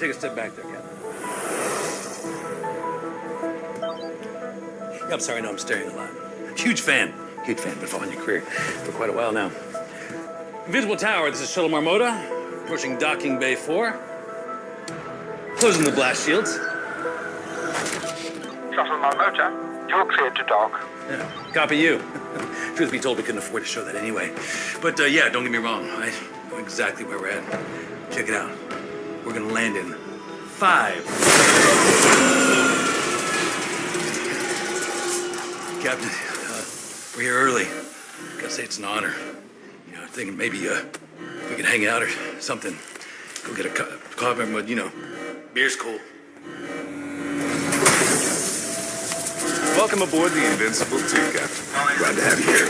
take a step back there, Captain. Yeah, I'm sorry, no, I'm staring a lot. Huge fan. Been following your career for quite a while now. Invisible Tower, this is Shuttle Marmota, approaching Docking Bay 4. Closing the blast shields. Shuttle Marmota, you're cleared to dock. Yeah, copy you. Truth be told, we couldn't afford to show that anyway. But yeah, don't get me wrong. I know exactly where we're at. Check it out. We're gonna land in 5. Captain, we're here early. Gotta say it's an honor. You know, thinking maybe we could hang out or something. Go get a coffee, but you know, beer's cool. Welcome aboard the Invincible 2, Captain. Glad to have you here.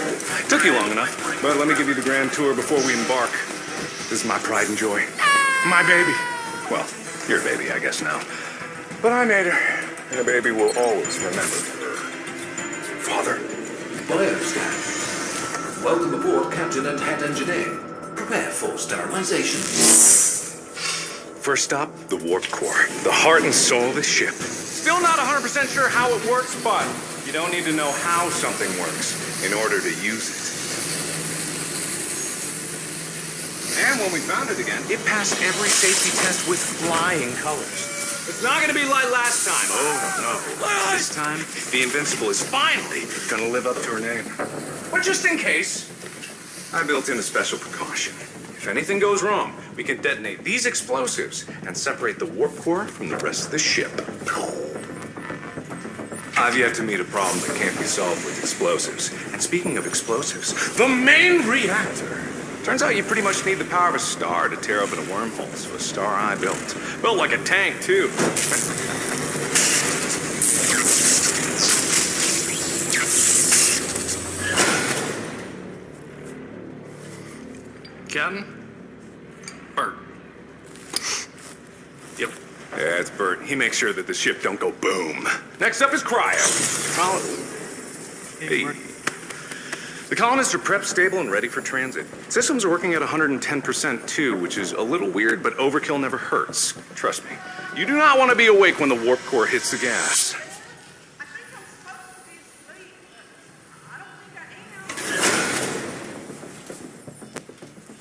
Took you long enough, but let me give you the grand tour before we embark. This is my pride and joy. My baby. Well, your baby, I guess now. But I made her, and a baby will always remember her father. Bioscan. Welcome aboard, Captain and Head Engineer. Prepare for sterilization. First stop, the warp core. The heart and soul of the ship. Still not 100% sure how it works, but you don't need to know how something works in order to use it. And when we found it again, it passed every safety test with flying colors. It's not gonna be like last time. Oh, no. This time, the Invincible is finally gonna live up to her name. But just in case, I built in a special precaution. If anything goes wrong, we can detonate these explosives and separate the warp core from the rest of the ship. I've yet to meet a problem that can't be solved with explosives. And speaking of explosives, the main reactor. Turns out you pretty much need the power of a star to tear open a wormhole, so a star I built. Built like a tank, too. Captain? Bert. Yep. Yeah, it's Bert. He makes sure that the ship don't go boom. Next up is cryo. Hey. The colonists are prepped, stable, and ready for transit. Systems are working at 110% too, which is a little weird, but overkill never hurts. Trust me. You do not want to be awake when the warp core hits the gas.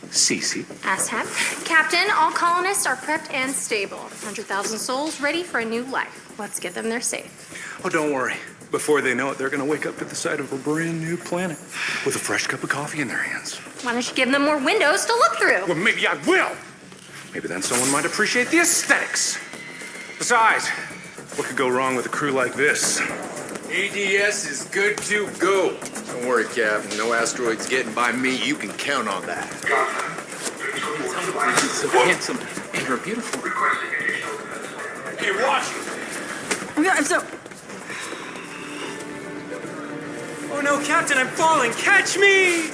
Cece. Ashab. Captain, all colonists are prepped and stable. 100,000 souls ready for a new life. Let's get them there safe. Oh, don't worry. Before they know it, they're going to wake up to the sight of a brand new planet with a fresh cup of coffee in their hands. Why don't you give them more windows to look through? Well, maybe I will. Maybe then someone might appreciate the aesthetics. Besides, what could go wrong with a crew like this? ADS is good to go. Don't worry, Cap. No asteroids getting by me. You can count on that. He's so handsome and you're beautiful. Hey, watch! I'm so... Oh no, Captain, I'm falling! Catch me!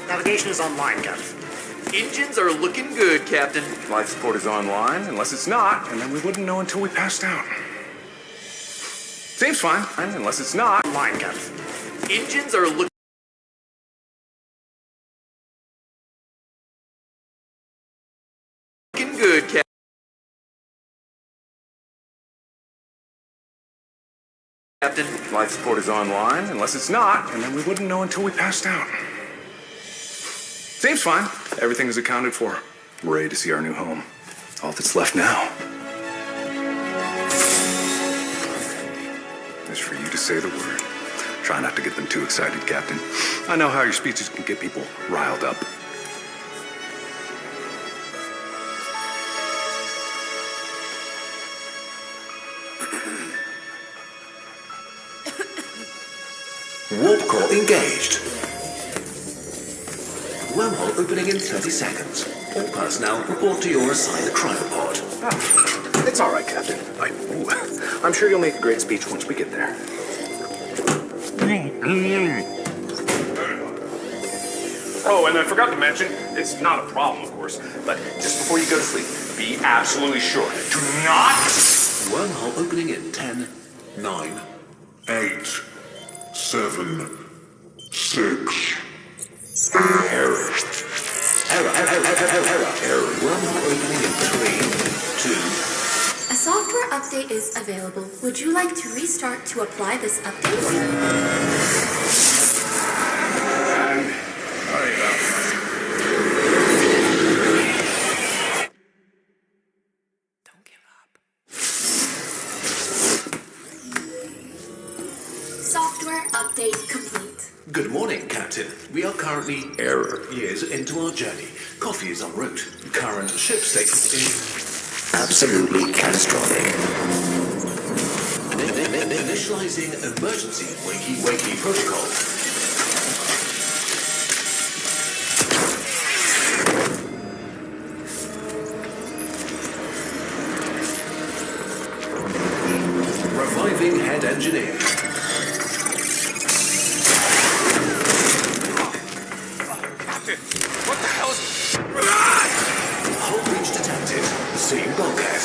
Navigation is online, Captain. Engines are looking good, Captain. Life support is online, unless it's not, and then we wouldn't know until we passed out. Seems fine, unless it's not. Online, Captain. Engines are looking good, Captain. Life support is online, unless it's not, and then we wouldn't know until we passed out. Seems fine. Everything is accounted for. We're ready to see our new home. All that's left now is for you to say the word. Try not to get them too excited, Captain. I know how your speeches can get people riled up. Warp core engaged. Wormhole opening in 30 seconds. All personnel report to your assigned cryopod. It's all right, Captain. I'm sure you'll make a great speech once we get there. Oh, and I forgot to mention, it's not a problem, of course, but just before you go to sleep, be absolutely sure. Do not... Wormhole opening in 10, 9, 8, 7, 6. Error. Wormhole opening in update is available. Would you like to restart to apply this update? Don't give up. Software update complete. Good morning, Captain. We are currently years into our journey. Coffee is en route. Current ship status is absolutely catastrophic. Initializing emergency wakey protocol. Reviving head engineer. Captain, what the hell is... Hull breach detected. Seeing bulkhead.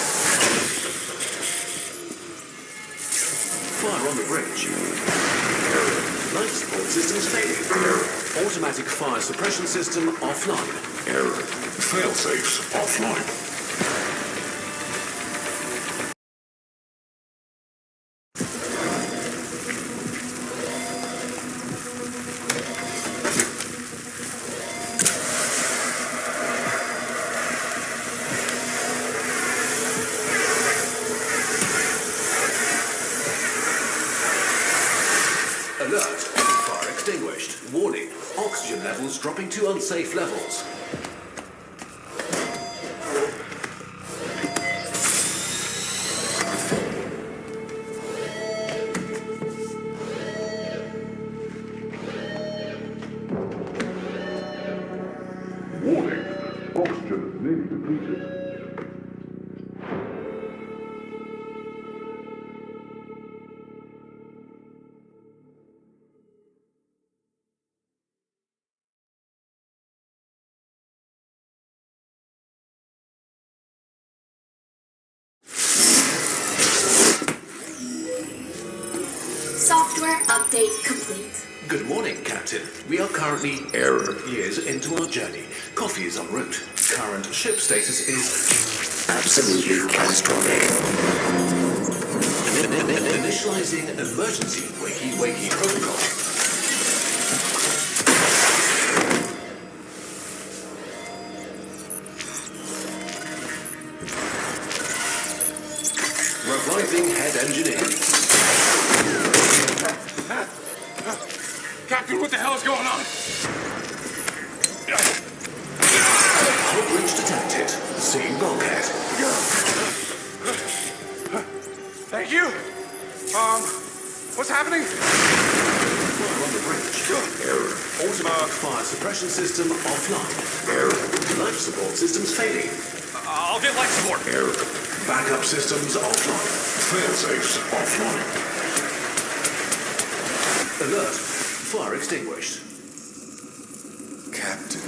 Fire on the bridge. Life support systems failing. Automatic fire suppression system offline. Failsafes offline. Alert. Fire extinguished. Warning. Oxygen levels dropping to unsafe levels. Warning. Oxygen nearly depleted. Software update complete. Good morning, Captain. We are currently years into our journey. Coffee is en route. Current ship status is Absolutely catastrophic. initializing emergency wakey protocol. Reviving head engineer. Captain, what the hell is going on? Hull breach detected. Seeing bulkhead. Thank you. What's happening? Fire on the bridge. Automatic fire suppression system offline. Life support systems failing. I'll get life support. Backup systems offline. Failsafes offline. Alert. Fire extinguished. Captain.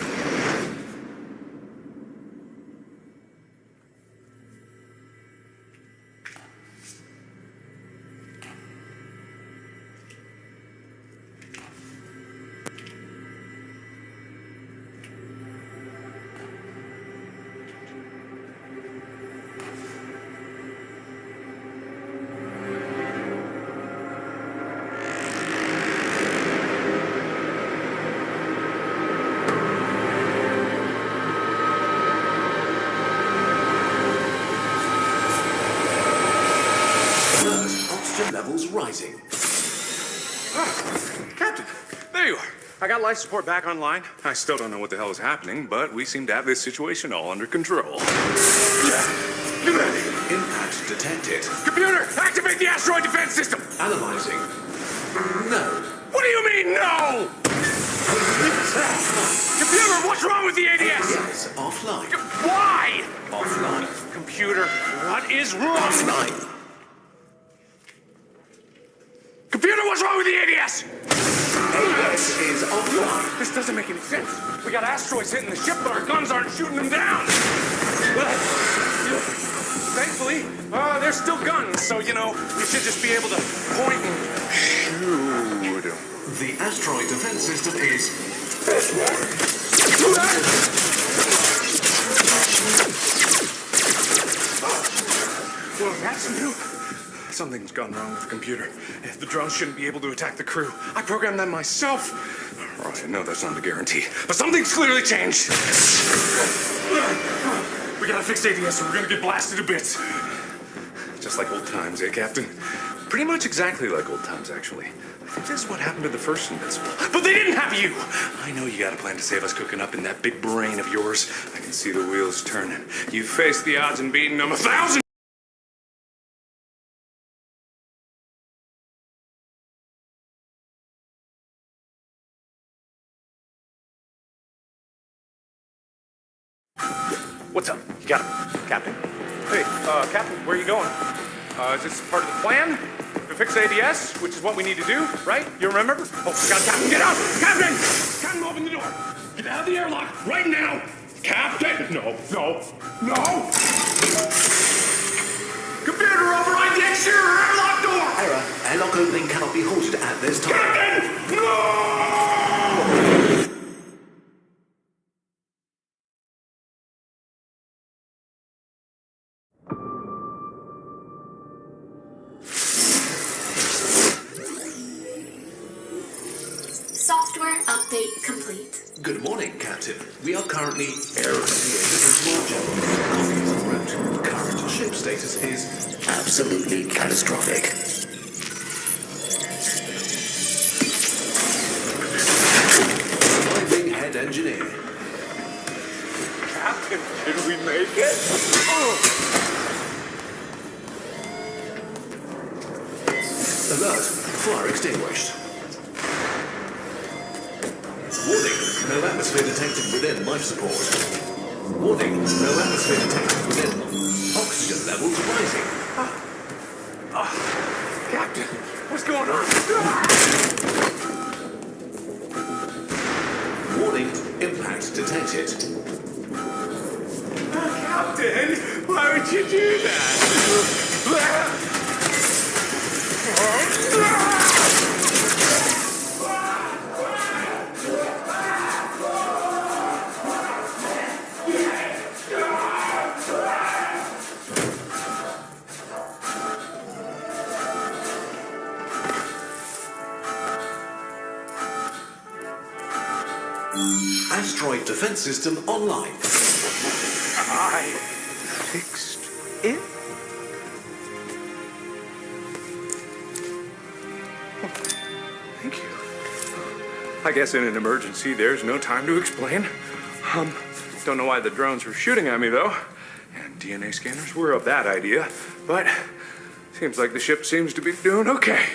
Oxygen levels rising. Captain, there you are. I got life support back online. I still don't know what the hell is happening, but we seem to have this situation all under control. Impact detected. Computer, activate the asteroid defense system! Analyzing. No. What do you mean, no? Computer, what's wrong with the ADS? Yes, offline. Why? Offline. Computer, what is wrong? Offline. Computer, what's wrong with the ADS? ADS is offline. This doesn't make any sense. We got asteroids hitting the ship, but our guns aren't shooting them down. Thankfully, they're still guns, so, you should just be able to point and shoot. The asteroid defense system is Well, that's new. Something's gone wrong with the computer. The drones shouldn't be able to attack the crew. I programmed them myself. All right, I know that's not a guarantee, but something's clearly changed. We gotta fix ADS or we're gonna get blasted to bits. Just like old times, eh, Captain? Pretty much exactly like old times, actually. I think this is what happened to the first Invincible. But they didn't have you! I know you got a plan to save us cooking up in that big brain of yours. I can see the wheels turning. You've faced the odds and beaten them 1,000! What's up? You got him, Captain? Hey, Captain, where are you going? Is this part of the plan? To fix ADS, which is what we need to do, right? You remember? Oh, God, Captain, get out! Captain! Captain, open the door! Get out of the airlock right now! Captain! No. Computer, override the exterior airlock door! Error. Airlock opening cannot be halted at this time. Captain! No! Software update complete. Good morning, Captain. We are currently into our journey. Coffee is en route. Current ship status is Absolutely catastrophic. Arriving head engineer. Captain, did we make it? Alert. Fire extinguished. Warning. No atmosphere detected within life support. Warning. No atmosphere detected within. Oxygen levels rising. Captain, what's going on? Warning. Impact detected. Captain, why would you do that? Asteroid defense system online. I fixed it? Oh, thank you. I guess in an emergency, there's no time to explain. Don't know why the drones were shooting at me, though. And DNA scanners were of that idea. But seems like the ship seems to be doing okay.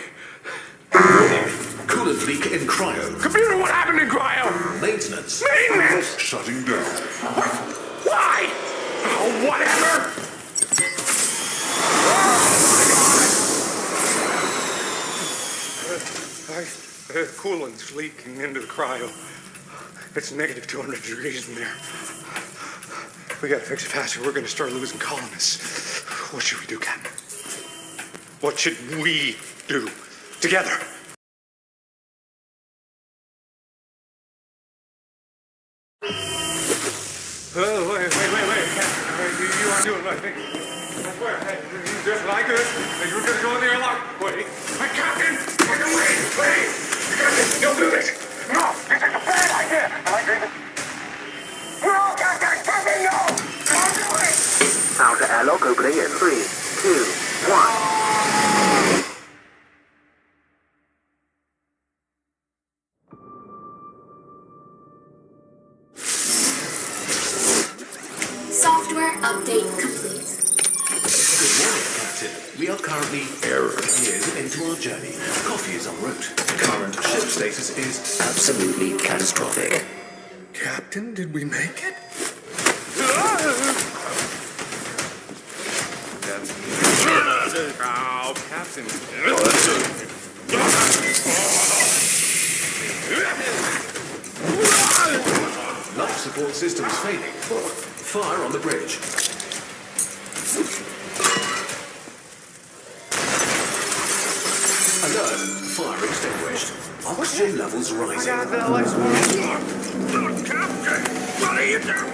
Coolant leak in cryo. Computer, what happened in cryo? Maintenance. Maintenance! Shutting down. Why? Oh, whatever! Coolant's leaking into the cryo. It's negative 200 degrees in there. We gotta fix it faster. We're gonna start losing colonists. What should we do, Captain? What should we do together? Wait, Captain. You aren't doing what I think. I swear, hey, just like this, you were gonna go in the airlock. Wait. Hey, Captain! Wait! Captain, don't do this! No! This is a bad idea! Am I dreaming? No, Captain, no! Don't do it! Outer airlock opening in 3, 2, 1. Software update complete. Good morning, Captain. We are currently years into our journey. Coffee is en route. Current ship status is Absolutely catastrophic. Captain, did we make it? Oh, Captain. life support systems failing. Fire on the bridge. Alert. Fire extinguished. Oxygen levels rising. Captain, what are you doing?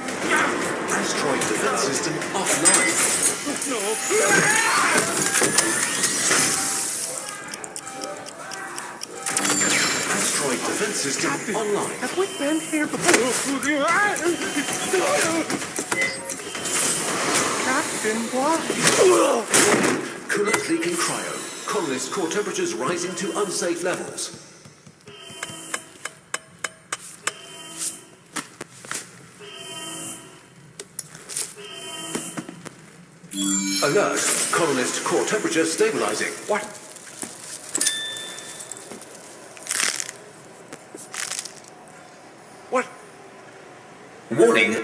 Asteroid defense system offline. Asteroid defense system online. Have we been here before? Captain, why? Coolant leaking cryo. Colonists' core temperatures rising to unsafe levels. Alert. Colonist core temperature stabilizing. What? What? Warning.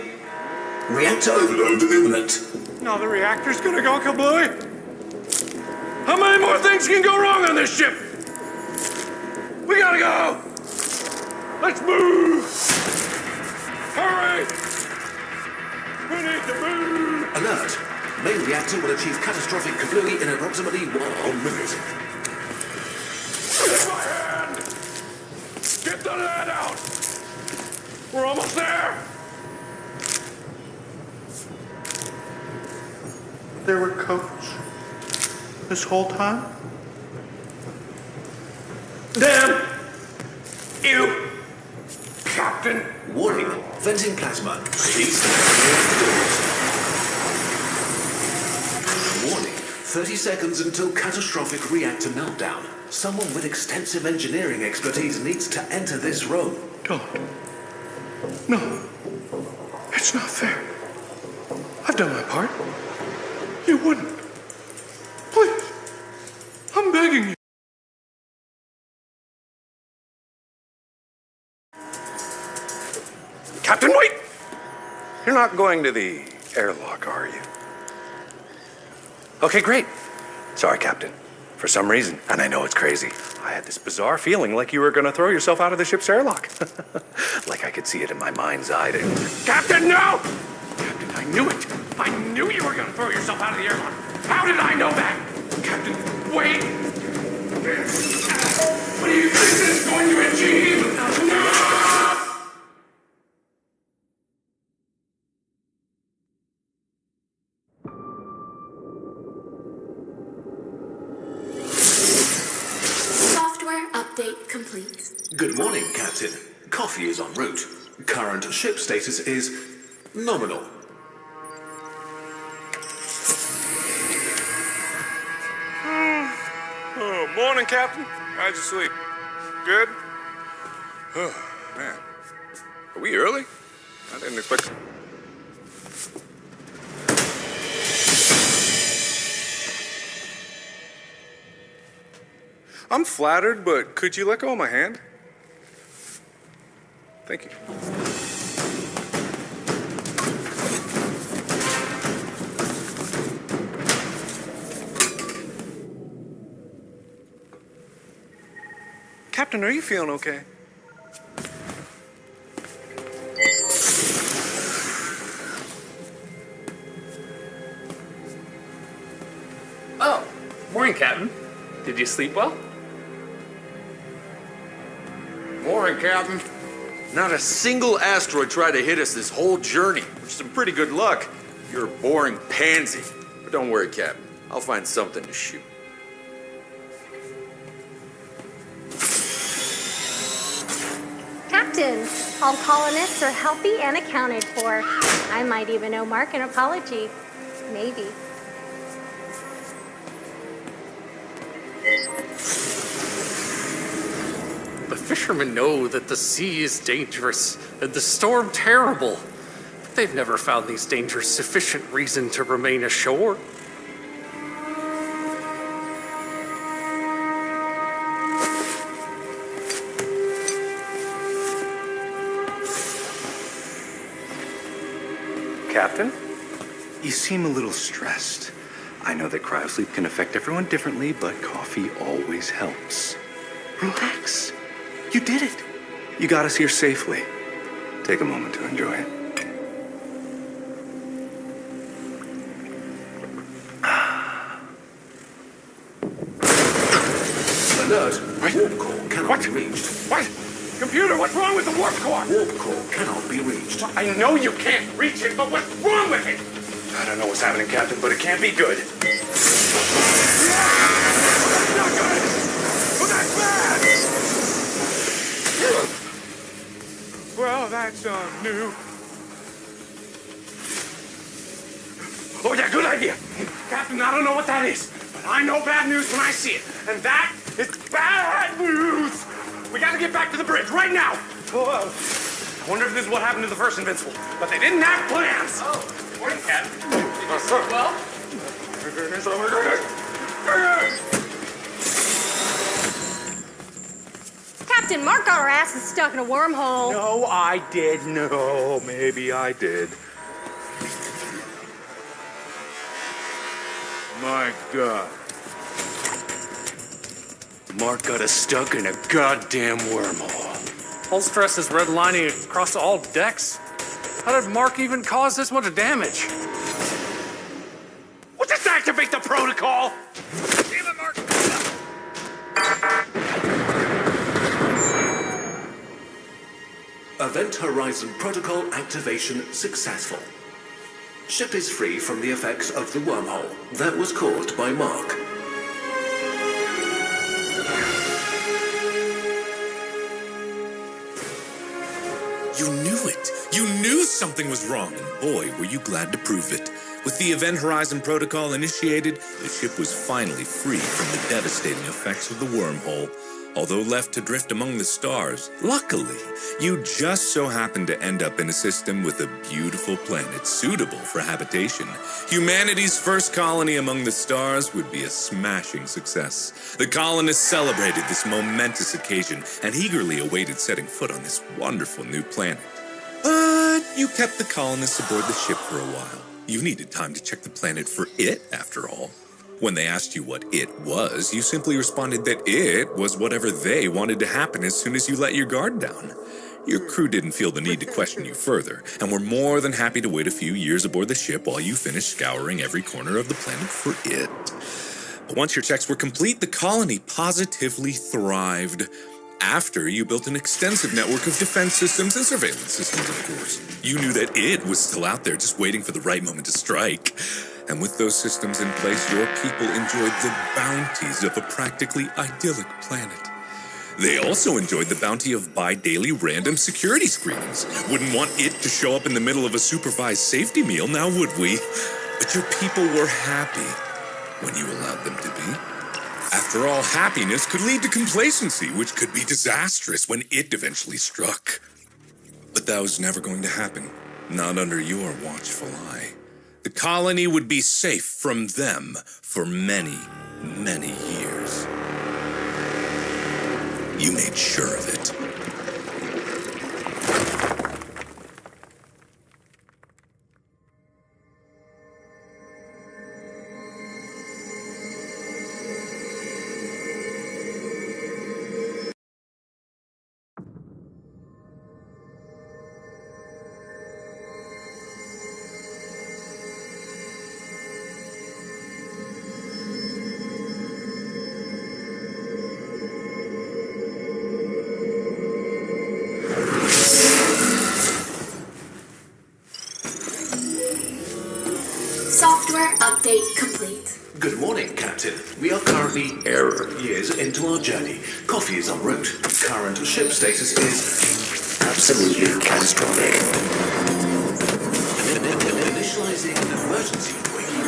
Reactor overload imminent. Now the reactor's gonna go kablooey. How many more things can go wrong on this ship? We gotta go! Let's move! Hurry! We need to move! Alert. Main reactor will achieve catastrophic kablooey in approximately 1 minute. Get my hand! Get the lead out! We're almost there! There were codes this whole time? Damn! You! Captain! Warning. Venting plasma. Please stand clear of the doors. Warning. 30 seconds until catastrophic reactor meltdown. Someone with extensive engineering expertise needs to enter this room. Don't. No. It's not fair. I've done my part. You wouldn't. Please. I'm begging you. Captain, wait! You're not going to the airlock, are you? Okay, great. Sorry, Captain. For some reason, and I know it's crazy, I had this bizarre feeling like you were going to throw yourself out of the ship's airlock. Like I could see it in my mind's eye. Captain, no! Captain, I knew it! I knew you were gonna throw yourself out of the airlock! How did I know that? Captain, wait! What do you think this is going to achieve? No! Software update complete. Good morning, Captain. Coffee is en route. Current ship status is nominal. Oh, morning, Captain. How'd you sleep? Good? Oh, man. Are we early? I didn't expect... I'm flattered, but could you let go of my hand? Thank you. Captain, are you feeling okay? Oh, morning, Captain. Did you sleep well? Morning, Captain. Not a single asteroid tried to hit us this whole journey, which is some pretty good luck. You're a boring pansy. But don't worry, Captain. I'll find something to shoot. Captain, all colonists are healthy and accounted for. I might even owe Mark an apology. Maybe. The fishermen know that the sea is dangerous and the storm terrible. But they've never found these dangers sufficient reason to remain ashore. Captain? You seem a little stressed. I know that cryosleep can affect everyone differently, but coffee always helps. Relax. You did it. You got us here safely. Take a moment to enjoy it. Alert. Warp core cannot be reached. What? Computer, what's wrong with the warp core? Warp core cannot be reached. I know you can't reach it, but what's wrong with it? I don't know what's happening, Captain, but it can't be good. Not good! Oh, that's bad! Well, that's new. Oh, yeah, good idea. Captain, I don't know what that is, but I know bad news when I see it. And that is bad news! We gotta get back to the bridge right now! Whoa. I wonder if this is what happened to the first Invincible, but they didn't have plans! Oh, good morning, Captain. Well? Captain, Mark got our asses stuck in a wormhole. No, I did. No, maybe I did. My God. Mark got us stuck in a goddamn wormhole. Hull stress is redlining across all decks. How did Mark even cause this much damage? Well, just activate the protocol! Damn it, Mark! Event Horizon Protocol activation successful. Ship is free from the effects of the wormhole that was caused by Mark. You knew it. You knew something was wrong, and boy, were you glad to prove it. With the Event Horizon Protocol initiated, the ship was finally free from the devastating effects of the wormhole. Although left to drift among the stars, luckily, you just so happened to end up in a system with a beautiful planet suitable for habitation. Humanity's first colony among the stars would be a smashing success. The colonists celebrated this momentous occasion and eagerly awaited setting foot on this wonderful new planet. But you kept the colonists aboard the ship for a while. You needed time to check the planet for it, after all. When they asked you what it was, you simply responded that it was whatever they wanted to happen as soon as you let your guard down. Your crew didn't feel the need to question you further, and were more than happy to wait a few years aboard the ship while you finished scouring every corner of the planet for it. But once your checks were complete, the colony positively thrived. After you built an extensive network of defense systems and surveillance systems, of course. You knew that it was still out there just waiting for the right moment to strike. And with those systems in place, your people enjoyed the bounties of a practically idyllic planet. They also enjoyed the bounty of bi-daily random security screenings. Wouldn't want it to show up in the middle of a supervised safety meal, now would we? But your people were happy when you allowed them to be. After all, happiness could lead to complacency, which could be disastrous when it eventually struck. But that was never going to happen. Not under your watchful eye. The colony would be safe from them for many, many years. You made sure of it. Software update complete. Good morning, Captain. We are currently years into our journey. Coffee is en route. Current ship status is absolutely catastrophic. Initializing emergency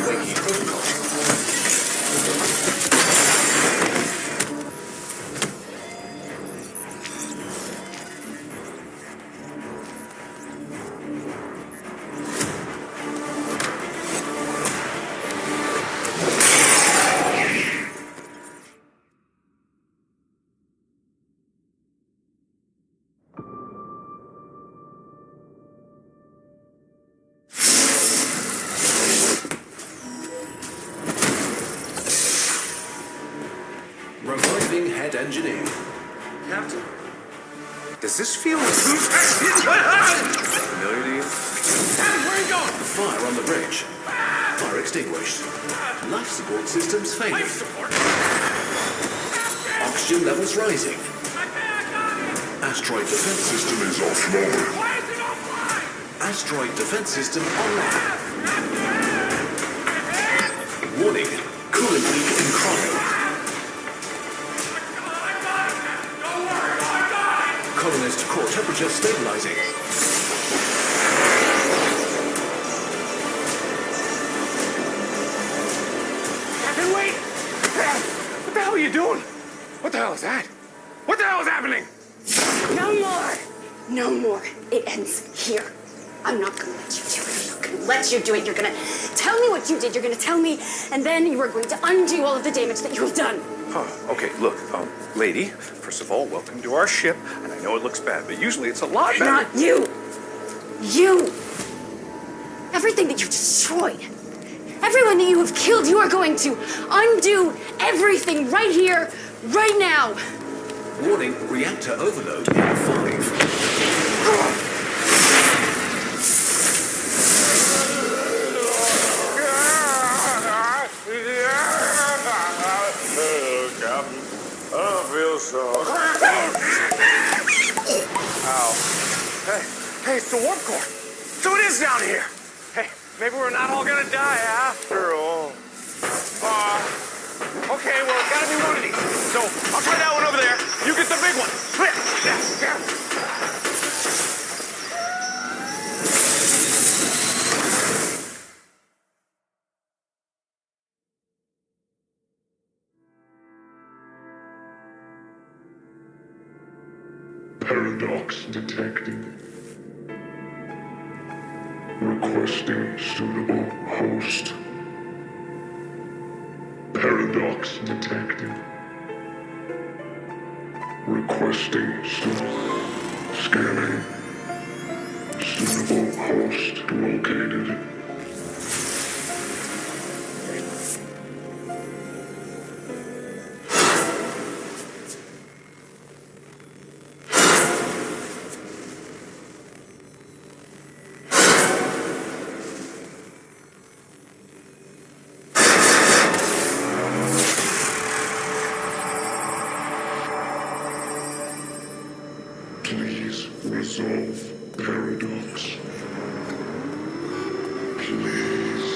wakey protocol. Reviving head engineer. Captain, does this feel familiar to you? Captain, where are you going? Fire on the bridge. Fire extinguished. Life support systems failing. Oxygen levels rising. Asteroid defense system is offline. Asteroid defense system online. Warning, coolant leak in cryo. Colonist core temperature stabilizing. Captain, wait! What the hell are you doing? What the hell is that? What the hell is happening? No more! No more. It ends here. I'm not gonna let you do it. I'm not gonna let you do it. You're gonna tell me what you did. You're gonna tell me, and then you are going to undo all of the damage that you have done. Okay, look, lady, first of all, welcome to our ship, and I know it looks bad, but usually it's a lot better. Not you! You! Everything that you destroyed, everyone that you have killed, you are going to undo everything right here, right now! Warning, reactor overload in 5. Ow. Hey, it's the warp core. So it is down here. Hey, maybe we're not all gonna die after all. Okay, well, it's gotta be one of these. So I'll try that one over there. You get the big one. Paradox detected. Requesting suitable host. Paradox detected. Requesting scanning. Suitable host located. Please resolve paradox. Please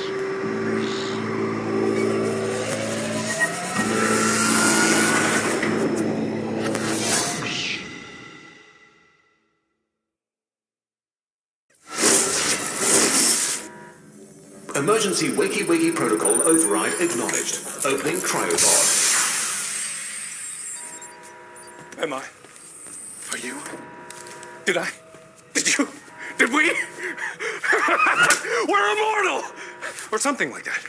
Emergency wakey-wakey protocol override acknowledged. Opening cryopod. Am I? Are you? Did I? Did you? Did we? We're immortal! Or something like that.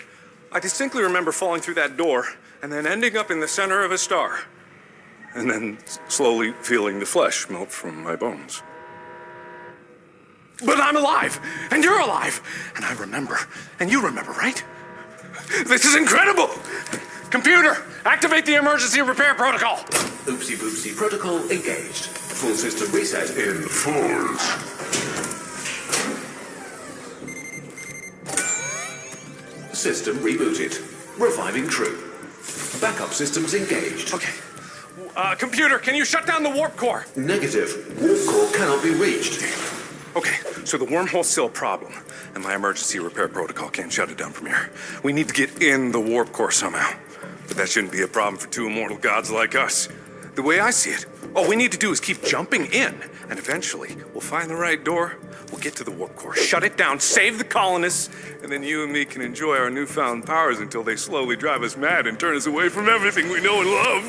I distinctly remember falling through that door and then ending up in the center of a star. And then slowly feeling the flesh melt from my bones. But I'm alive! And you're alive! And I remember. And you remember, right? This is incredible! Computer, activate the emergency repair protocol! Oopsie boopsie protocol engaged. Full system reset in 5. System rebooted. Reviving crew. Backup systems engaged. Okay. Computer, can you shut down the warp core? Negative. Warp core cannot be reached. Okay, so the wormhole's still a problem, and my emergency repair protocol can't shut it down from here. We need to get in the warp core somehow. But that shouldn't be a problem for two immortal gods like us. The way I see it, all we need to do is keep jumping in, and eventually we'll find the right door, we'll get to the warp core, shut it down, save the colonists, and then you and me can enjoy our newfound powers until they slowly drive us mad and turn us away from everything we know and love.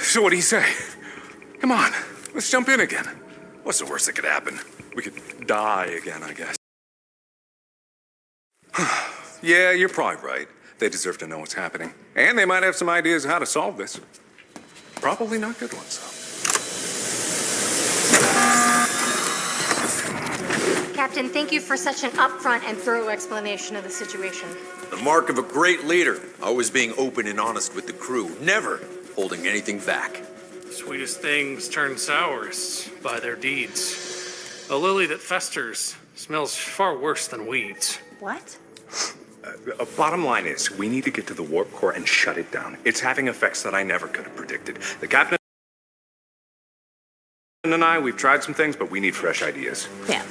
So what do you say? Come on, let's jump in again. What's the worst that could happen? We could die again, I guess. Yeah, you're probably right. They deserve to know what's happening. And they might have some ideas how to solve this. Probably not good ones, though. Captain, thank you for such an upfront and thorough explanation of the situation. The mark of a great leader, always being open and honest with the crew, never holding anything back. Sweetest things turn sourest by their deeds. A lily that festers smells far worse than weeds. What? Bottom line is, we need to get to the warp core and shut it down. It's having effects that I never could have predicted. The captain and I, we've tried some things, but we need fresh ideas. Yeah.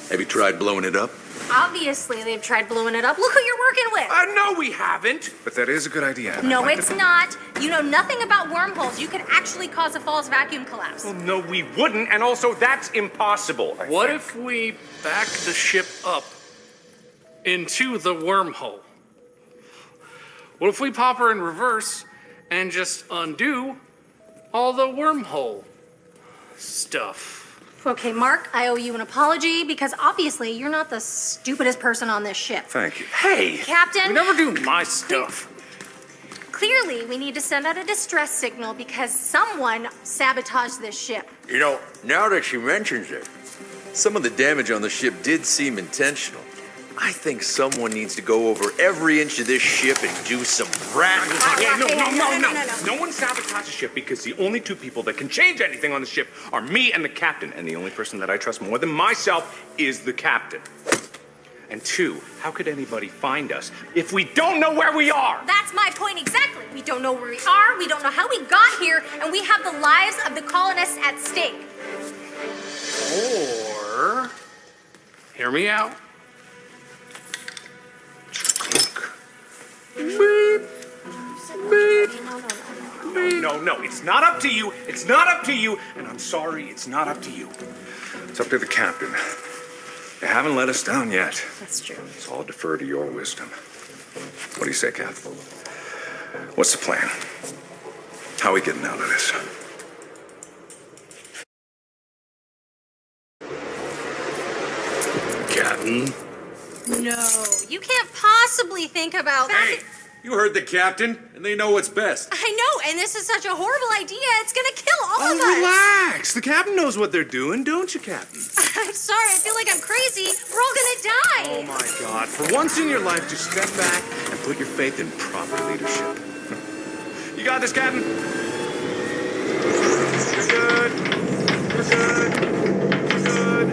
Have you tried blowing it up? Obviously, they've tried blowing it up. Look who you're working with. No, we haven't. But that is a good idea. No, it's not. You know nothing about wormholes. You could actually cause a false vacuum collapse. Well, no, we wouldn't, and also that's impossible. What if we back the ship up into the wormhole? What if we pop her in reverse and just undo all the wormhole stuff? Okay, Mark, I owe you an apology because obviously you're not the stupidest person on this ship. Thank you. Hey! Captain! You never do my stuff. Clearly, we need to send out a distress signal because someone sabotaged this ship. You know, now that she mentions it, some of the damage on the ship did seem intentional. I think someone needs to go over every inch of this ship and do some rat. No one sabotages the ship because the only two people that can change anything on the ship are me and the captain. And the only person that I trust more than myself is the captain. And two, how could anybody find us if we don't know where we are? That's my point exactly. We don't know where we are, we don't know how we got here, and we have the lives of the colonists at stake. Or, hear me out. No, it's not up to you. It's not up to you. And I'm sorry, it's not up to you. It's up to the captain. You haven't let us down yet. That's true. So I'll defer to your wisdom. What do you say, Kath? What's the plan? How are we getting out of this? Captain? No, you can't possibly think about... Hey, you heard the captain, and they know what's best. I know, and this is such a horrible idea. It's gonna kill all of us. Relax. The captain knows what they're doing, don't you, Captain? I'm sorry, I feel like I'm crazy. We're all gonna die. Oh, my God. For once in your life, just step back and put your faith in proper leadership. You got this, Captain? You're good. You're good. You're good.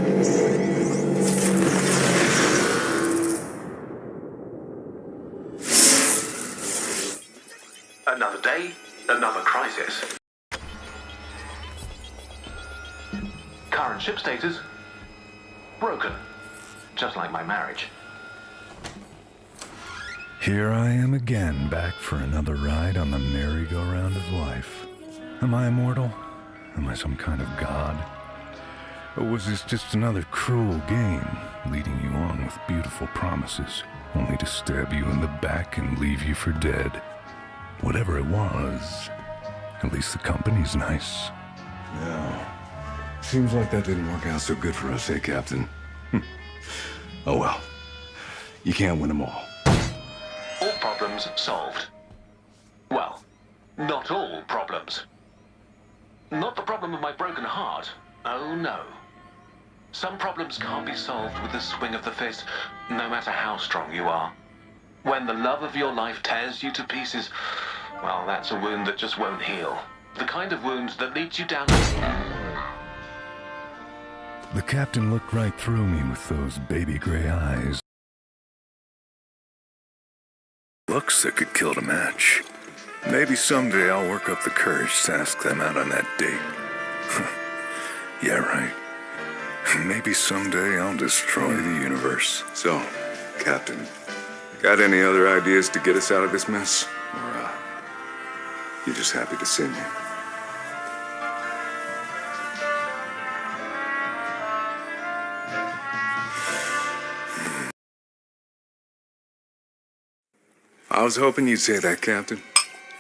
Another day, another crisis. Current ship status, broken. Just like my marriage. Here I am again, back for another ride on the merry-go-round of life. Am I immortal? Am I some kind of god? Or was this just another cruel game, leading you on with beautiful promises, only to stab you in the back and leave you for dead? Whatever it was, at least the company's nice. Yeah. Seems like that didn't work out so good for us, eh, Captain? Oh well. You can't win them all. All problems solved. Well, not all problems. Not the problem of my broken heart. Oh no. Some problems can't be solved with the swing of the fist, no matter how strong you are. When the love of your life tears you to pieces, well, that's a wound that just won't heal. The kind of wound that leads you down. The captain looked right through me with those baby gray eyes. Looks that could kill the match. Maybe someday I'll work up the courage to ask them out on that date. Yeah, right. Maybe someday I'll destroy the universe. So, Captain, got any other ideas to get us out of this mess? Or, you just happy to see me? I was hoping you'd say that, Captain.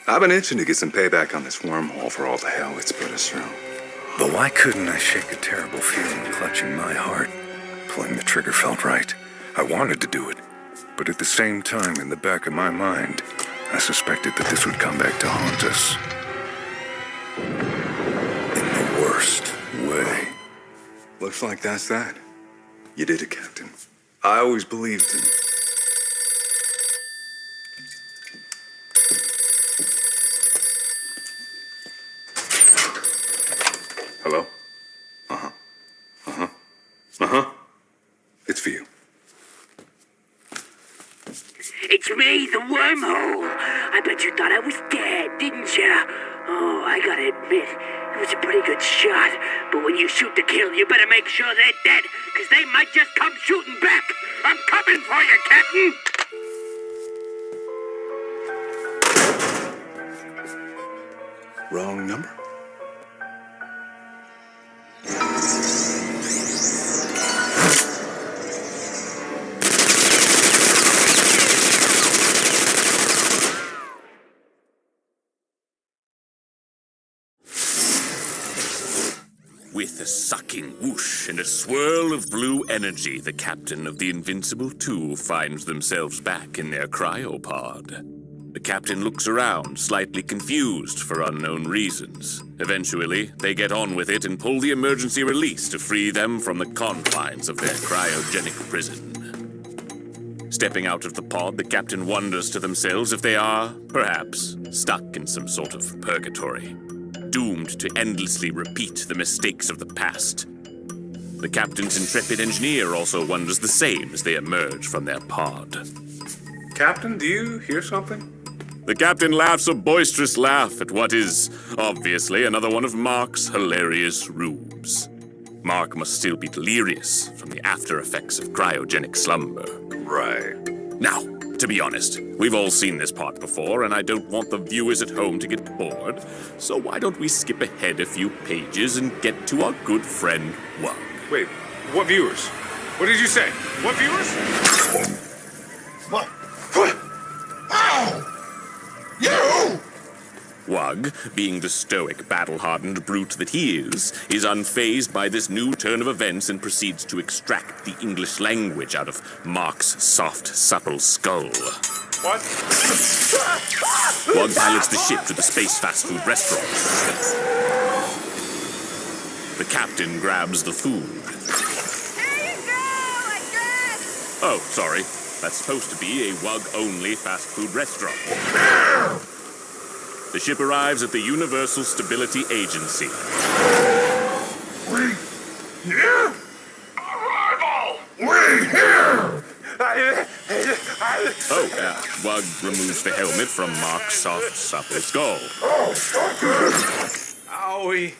I've been itching to get some payback on this wormhole for all the hell it's put us through. But why couldn't I shake a terrible feeling clutching my heart? Pulling the trigger felt right. I wanted to do it. But at the same time, in the back of my mind, I suspected that this would come back to haunt us. In the worst way. Looks like that's that. You did it, Captain. I always believed in you. Hello? It's for you. It's me, the wormhole. I bet you thought I was dead, didn't you? Oh, I gotta admit, it was a pretty good shot. But when you shoot to kill, you better make sure they're dead, because they might just come shooting back. I'm coming for you, Captain! Wrong number. With a sucking whoosh and a swirl of blue energy, the captain of the Invincible 2 finds themselves back in their cryopod. The captain looks around, slightly confused for unknown reasons. Eventually, they get on with it and pull the emergency release to free them from the confines of their cryogenic prison. Stepping out of the pod, the captain wonders to themselves if they are, perhaps, stuck in some sort of purgatory, doomed to endlessly repeat the mistakes of the past. The captain's intrepid engineer also wonders the same as they emerge from their pod. Captain, do you hear something? The captain laughs a boisterous laugh at what is, obviously, another one of Mark's hilarious rubes. Mark must still be delirious from the after effects of cryogenic slumber. Right. Now, to be honest, we've all seen this part before, and I don't want the viewers at home to get bored, so why don't we skip ahead a few pages and get to our good friend, Wug. Wait, what viewers? What did you say? What viewers? What? Ow! You! Wug, being the stoic, battle-hardened brute that he is unfazed by this new turn of events and proceeds to extract the English language out of Mark's soft, supple skull. What? Wug pilots the ship to the space fast food restaurant. The captain grabs the food. Here you go! I guess! Oh, sorry. That's supposed to be a Wug-only fast food restaurant. The ship arrives at the Universal Stability Agency. We here? Arrival! We here! Oh, Wug removes the helmet from Mark's soft, supple skull. Owie.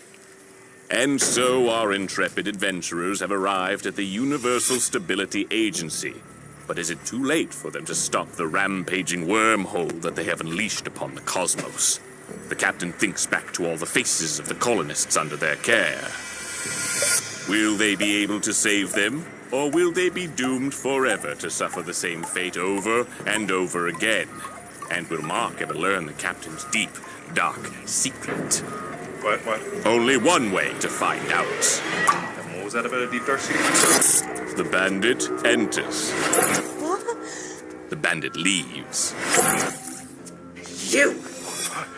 And so our intrepid adventurers have arrived at the Universal Stability Agency. But is it too late for them to stop the rampaging wormhole that they have unleashed upon the cosmos? The captain thinks back to all the faces of the colonists under their care. Will they be able to save them? Or will they be doomed forever to suffer the same fate over and over again? And will Mark ever learn the captain's deep, dark secret? What? Only one way to find out. And what was that about a deep dark secret? The bandit enters. The bandit leaves. You!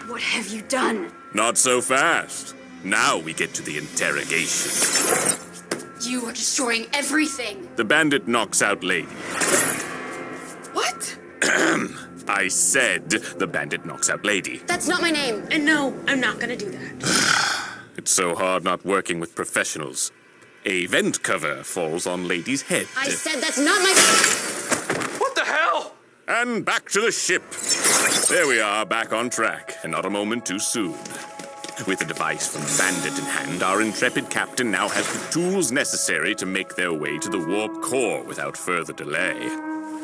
What have you done? Not so fast. Now we get to the interrogation. You are destroying everything. The bandit knocks out Lady. What? I said the bandit knocks out Lady. That's not my name. And no, I'm not gonna do that. It's so hard not working with professionals. A vent cover falls on Lady's head. I said that's not my... What the hell? And back to the ship. There we are, back on track, and not a moment too soon. With the device from the bandit in hand, our intrepid captain now has the tools necessary to make their way to the warp core without further delay.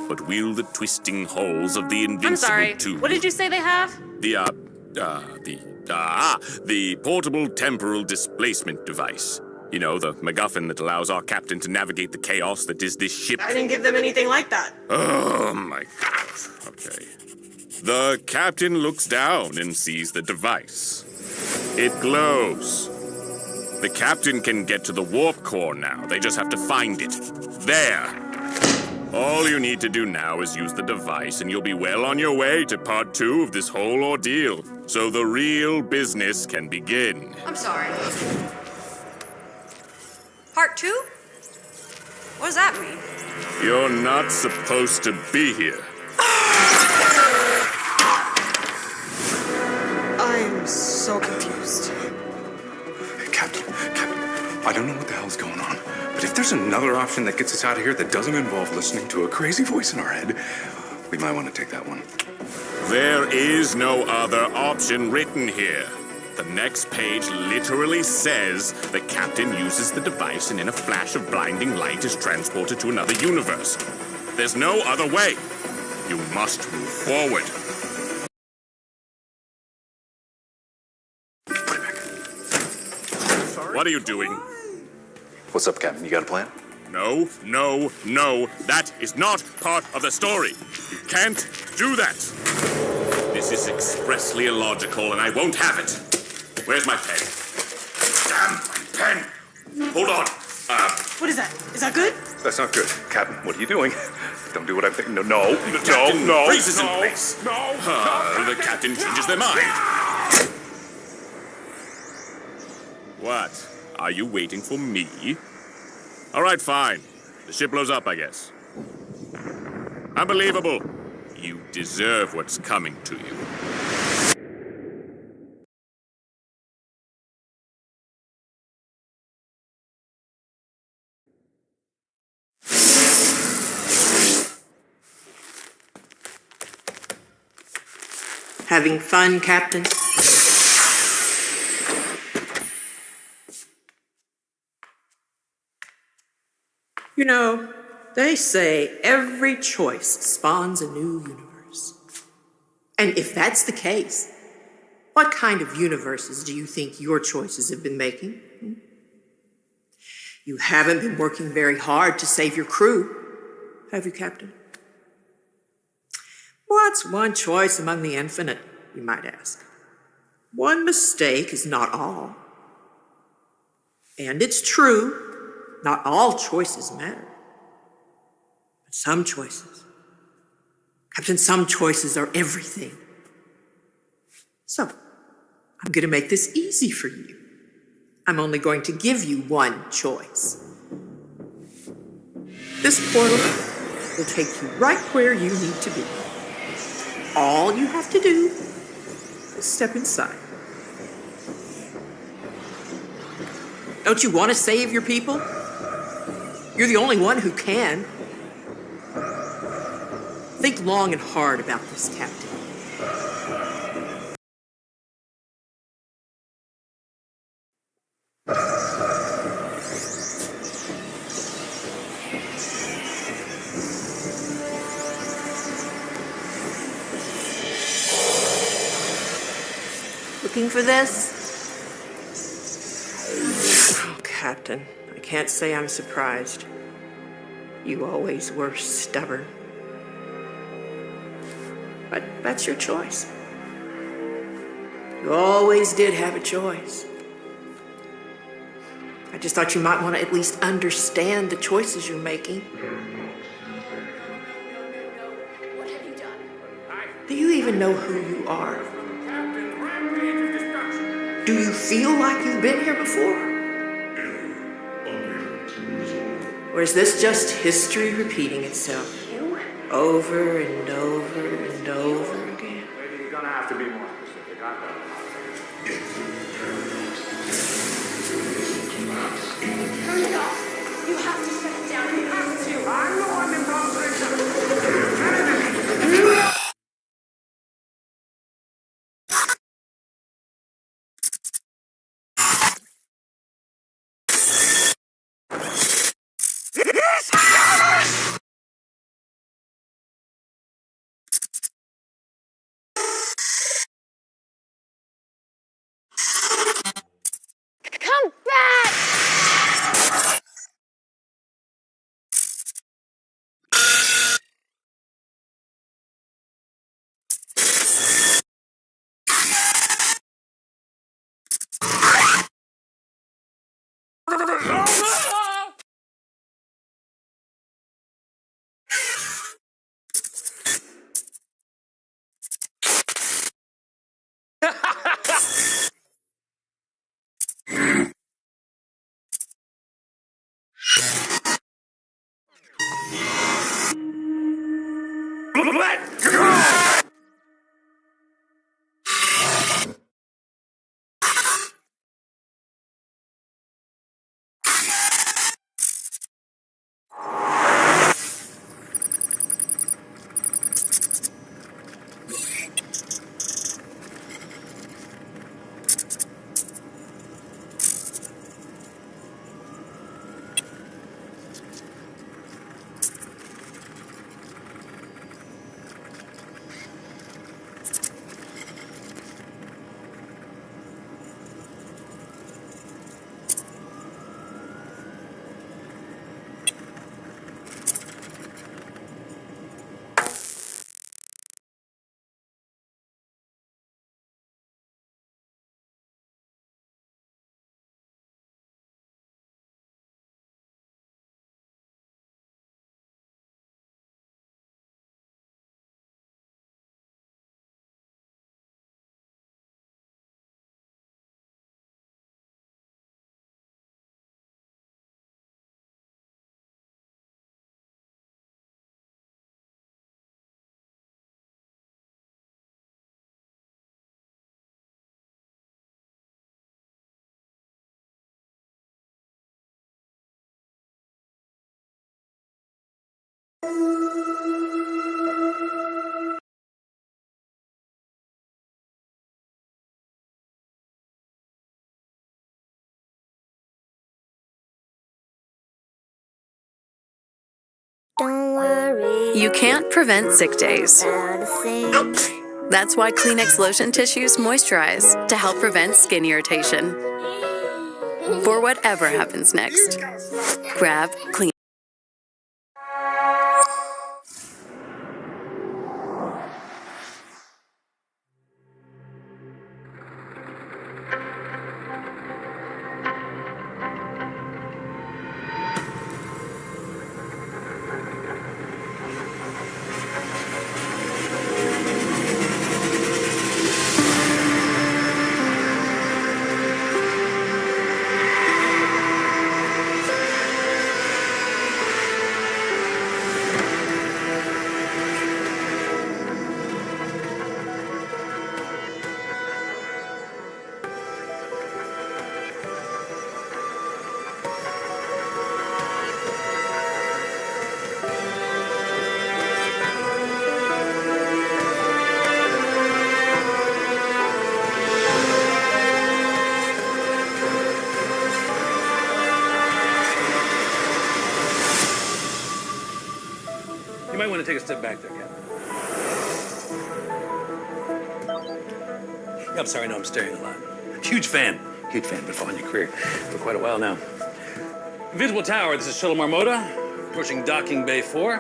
But will the twisting halls of the Invincible I'm sorry, 2... what did you say they have? The portable temporal displacement device. You know, the MacGuffin that allows our captain to navigate the chaos that is this ship. I didn't give them anything like that. Oh, my God. Okay. The captain looks down and sees the device. It glows. The captain can get to the warp core now. They just have to find it. There. All you need to do now is use the device, and you'll be well on your way to part 2 of this whole ordeal. So the real business can begin. I'm sorry. Part 2? What does that mean? You're not supposed to be here. I'm so confused. Captain, I don't know what the hell's going on, but if there's another option that gets us out of here that doesn't involve listening to a crazy voice in our head, we might want to take that one. There is no other option written here. The next page literally says the captain uses the device and in a flash of blinding light is transported to another universe. There's no other way. You must move forward. What are you doing? What's up, Captain? You got a plan? No, no, no. That is not part of the story. You can't do that. This is expressly illogical, and I won't have it. Where's my pen? Damn, my pen! Hold on. What is that? Is that good? That's not good. Captain, what are you doing? Don't do what I'm thinking. No. The captain freezes in place. The captain changes their mind. What? Are you waiting for me? All right, fine. The ship blows up, I guess. Unbelievable. You deserve what's coming to you. Having fun, Captain? You know, they say every choice spawns a new universe. And if that's the case, what kind of universes do you think your choices have been making? You haven't been working very hard to save your crew, have you, Captain? What's one choice among the infinite, you might ask? One mistake is not all. And it's true, not all choices matter. But some choices, Captain, some choices are everything. So, I'm going to make this easy for you. I'm only going to give you one choice. This portal will take you right where you need to be. All you have to do is step inside. Don't you want to save your people? You're the only one who can. Think long and hard about this, Captain. Looking for this? Oh, Captain, I can't say I'm surprised. You always were stubborn. But that's your choice. You always did have a choice. I just thought you might want to at least understand the choices you're making. What have you done? Do you even know who you are? Do you feel like you've been here before? Or is this just history repeating itself over and over and over again? Maybe you're gonna have to be more specific. I know. Turn it off. You have to shut it down. You have to. I know I'm in conversation. Don't worry. You can't prevent sick days. That's why Kleenex lotion tissues moisturize to help prevent skin irritation. For whatever happens next, grab Kleenex. You might want to take a step back there, Captain. Yeah, I'm sorry, no, I'm staring a lot. Huge fan, been following your career for quite a while now. Invisible Tower, this is Shuttle Marmota, approaching docking bay 4.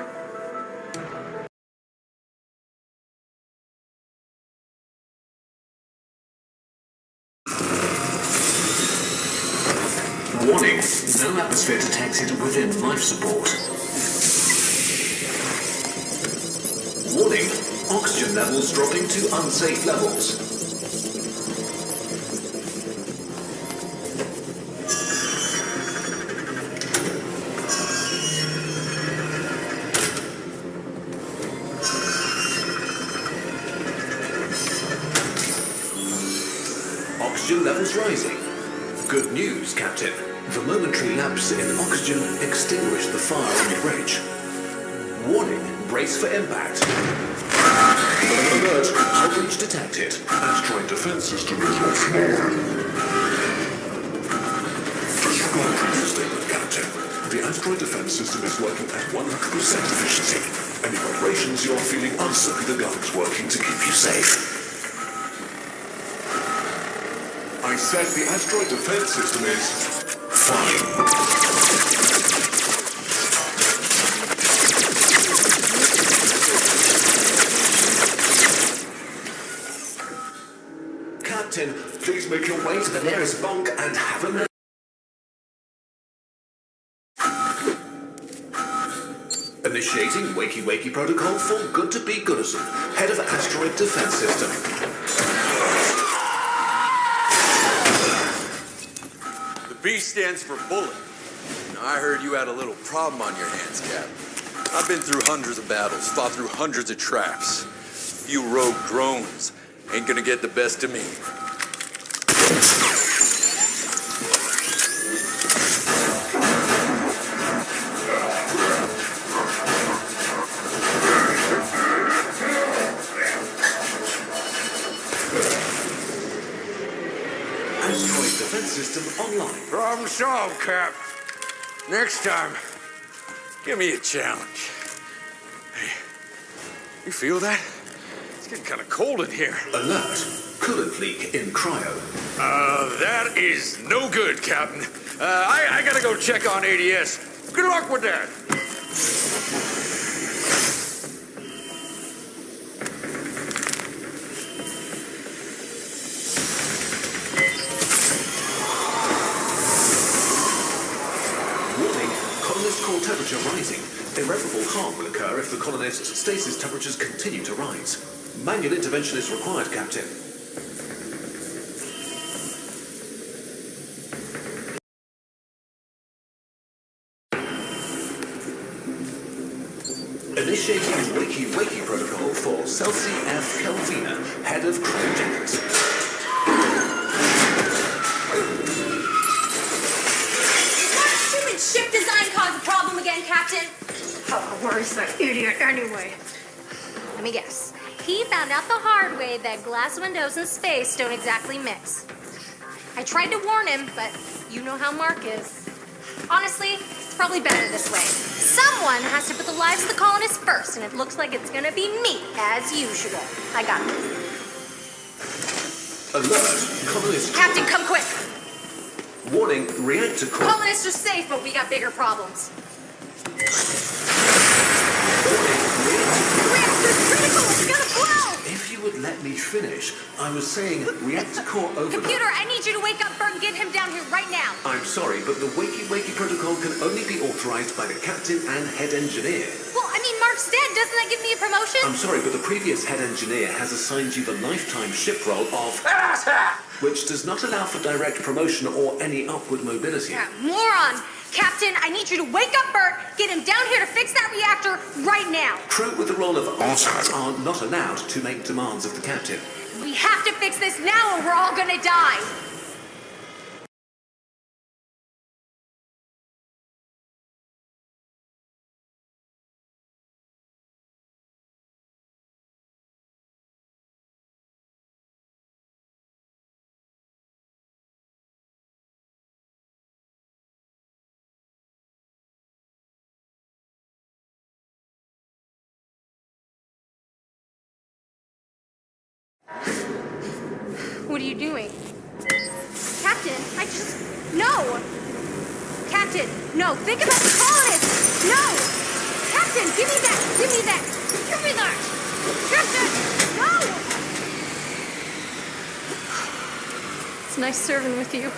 Warning, no atmosphere detected within life support. Warning, oxygen levels dropping to unsafe levels. Oxygen levels rising. Good news, Captain. The momentary lapse in oxygen extinguished the fire on the bridge. Warning, brace for impact. Alert, outreach detected. Asteroid defense system is offline. Disregard previous statement, Captain. The asteroid defense system is working at 100% efficiency. Any vibrations you're feeling uncertain the gun is working to keep you safe. I said the asteroid defense system is fine. Captain, please make your way to the nearest bunk and have a minute. Initiating wakey-wakey protocol for Good to be Goodison, head of asteroid defense system. B stands for bullet. Now, I heard you had a little problem on your hands, Cap. I've been through hundreds of battles, fought through hundreds of traps. Few rogue drones ain't gonna get the best of me. Asteroid defense system online. Problem solved, Cap. Next time, give me a challenge. Hey, you feel that? It's getting kind of cold in here. Alert. Coolant leak in cryo. That is no good, Captain. I gotta go check on ADS. Good luck with that. Core temperature rising. Irreparable harm will occur if the colonist's stasis temperatures continue to rise. Manual intervention is required, Captain. Initiating wakey-wakey protocol for Celsi F. Kelvina, head of cryogenics. Ship design caused a problem again, Captain. Where's that idiot anyway? Let me guess. He found out the hard way that glass windows and space don't exactly mix. I tried to warn him, but you know how Mark is. Honestly, it's probably better this way. Someone has to put the lives of the colonists first, and it looks like it's gonna be me, as usual. I got it. Alert! Colonists... Captain, come quick! Warning, reactor core... Colonists are safe, but we got bigger problems. Reactor's critical! It's gonna blow! If you would let me finish, I was saying reactor core overload... Computer, I need you to wake up Bert and get him down here right now. I'm sorry, but the wakey-wakey protocol can only be authorized by the captain and head engineer. Well, I mean, Mark's dead. Doesn't that give me a promotion? I'm sorry, but the previous head engineer has assigned you the lifetime ship role of... which does not allow for direct promotion or any upward mobility. Yeah, moron! Captain, I need you to wake up Bert, get him down here to fix that reactor right now. Crew with the role of officers are not allowed to make demands of the captain. We have to fix this now or we're all gonna die. What are you doing? Captain, I just... No! Captain, no! Think about the colonists! No! Captain, give me that! Give me that! Give me that! Captain! No! It's nice serving with you.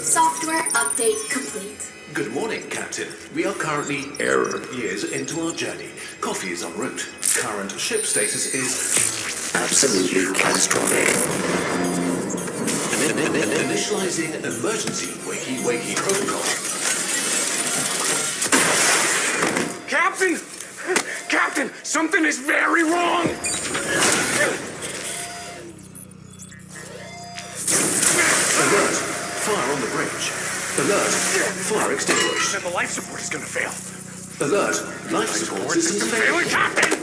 Software update complete. Good morning, Captain. We are currently years into our journey. Coffee is en route. Current ship status is... absolutely catastrophic. Initializing emergency wakey-wakey protocol. Captain! Captain, something is very wrong! Alert! Fire on the bridge. Alert! Fire extinguished. The life support is gonna fail. Alert! Life support systems failing. Captain!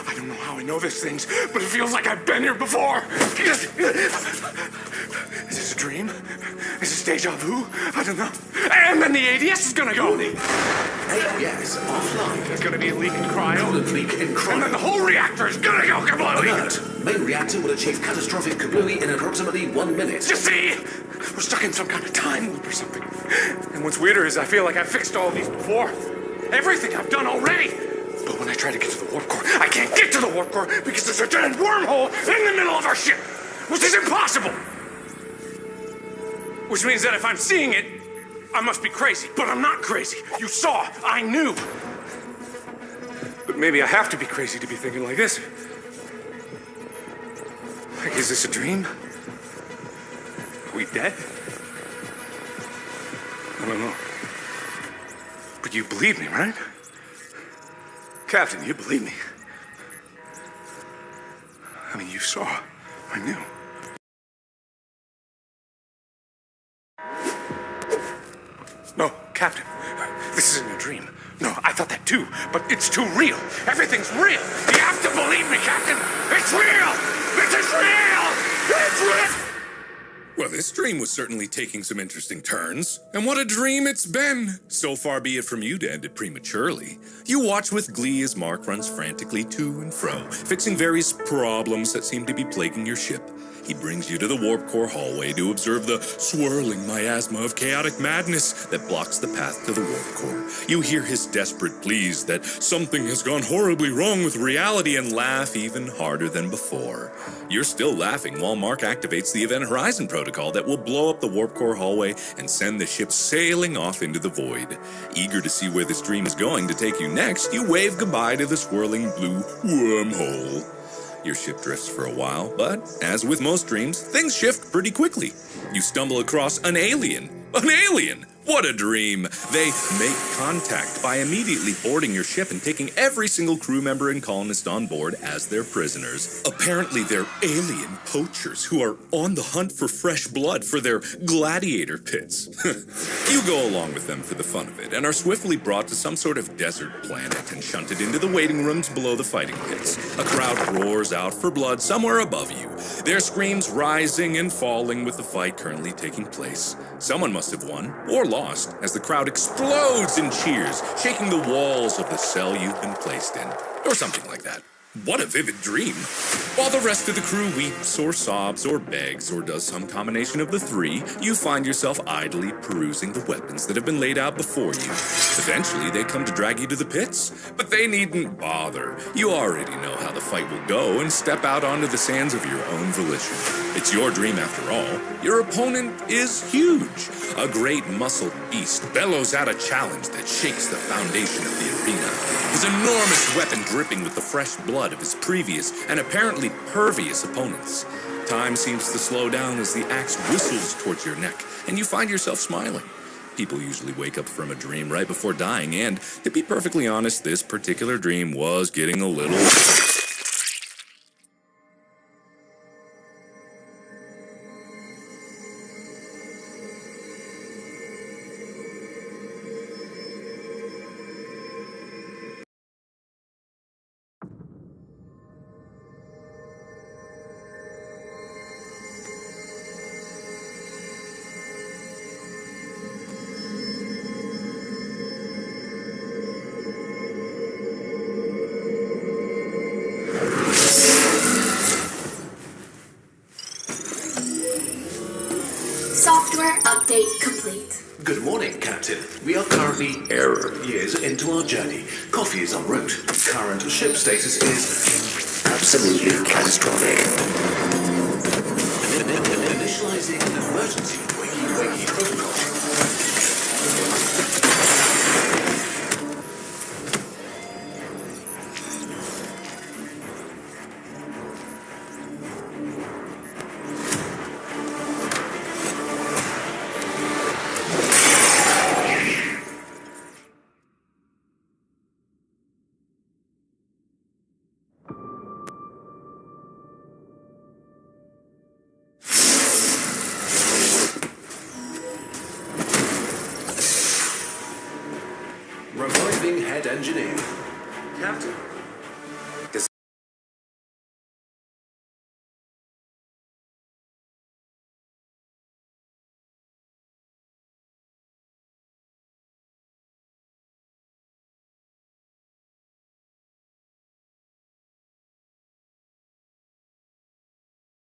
I don't know how I know these things, but it feels like I've been here before. Is this a dream? Is this deja vu? I don't know. And then the ADS is gonna go. ADS offline. There's gonna be a leak in cryo. Coolant leak in cryo. And then the whole reactor is gonna go kablooey. Alert! Main reactor will achieve catastrophic kablooey in approximately 1 minute. You see? We're stuck in some kind of time loop or something. And what's weirder is I feel like I've fixed all these before. Everything I've done already. But when I try to get to the warp core, I can't get to the warp core because there's a giant wormhole in the middle of our ship, which is impossible. Which means that if I'm seeing it, I must be crazy. But I'm not crazy. You saw. I knew. But maybe I have to be crazy to be thinking like this. Like, is this a dream? Are we dead? I don't know. But you believe me, right? Captain, you believe me. I mean, you saw. I knew. No, Captain. This isn't a dream. No, I thought that too, but it's too real. Everything's real. You have to believe me, Captain. It's real. This is real. It's real. Well, this dream was certainly taking some interesting turns. And what a dream it's been! So far be it from you to end it prematurely. You watch with glee as Mark runs frantically to and fro, fixing various problems that seem to be plaguing your ship. He brings you to the warp core hallway to observe the swirling miasma of chaotic madness that blocks the path to the warp core. You hear his desperate pleas that something has gone horribly wrong with reality and laugh even harder than before. You're still laughing while Mark activates the Event Horizon protocol that will blow up the warp core hallway and send the ship sailing off into the void. Eager to see where this dream is going to take you next, you wave goodbye to the swirling blue wormhole. Your ship drifts for a while, but as with most dreams, things shift pretty quickly. You stumble across an alien. An alien! What a dream! They make contact by immediately boarding your ship and taking every single crew member and colonist on board as their prisoners. Apparently, they're alien poachers who are on the hunt for fresh blood for their gladiator pits. You go along with them for the fun of it and are swiftly brought to some sort of desert planet and shunted into the waiting rooms below the fighting pits. A crowd roars out for blood somewhere above you, their screams rising and falling with the fight currently taking place. Someone must have won, or lost, as the crowd explodes in cheers, shaking the walls of the cell you've been placed in. Or something like that. What a vivid dream. While the rest of the crew weeps or sobs or begs or does some combination of the three, you find yourself idly perusing the weapons that have been laid out before you. Eventually, they come to drag you to the pits, but they needn't bother. You already know how the fight will go and step out onto the sands of your own volition. It's your dream after all. Your opponent is huge. A great muscled beast bellows out a challenge that shakes the foundation of the arena. His enormous weapon dripping with the fresh blood of his previous and apparently pervious opponents. Time seems to slow down as the axe whistles towards your neck, and you find yourself smiling. People usually wake up from a dream right before dying, and to be perfectly honest, this particular dream was getting a little... Software update complete. Good morning, Captain. We are currently years into our journey. Coffee is en route. Current ship status is absolutely catastrophic. Initializing an emergency wakey protocol. Reviving head engineer. Captain,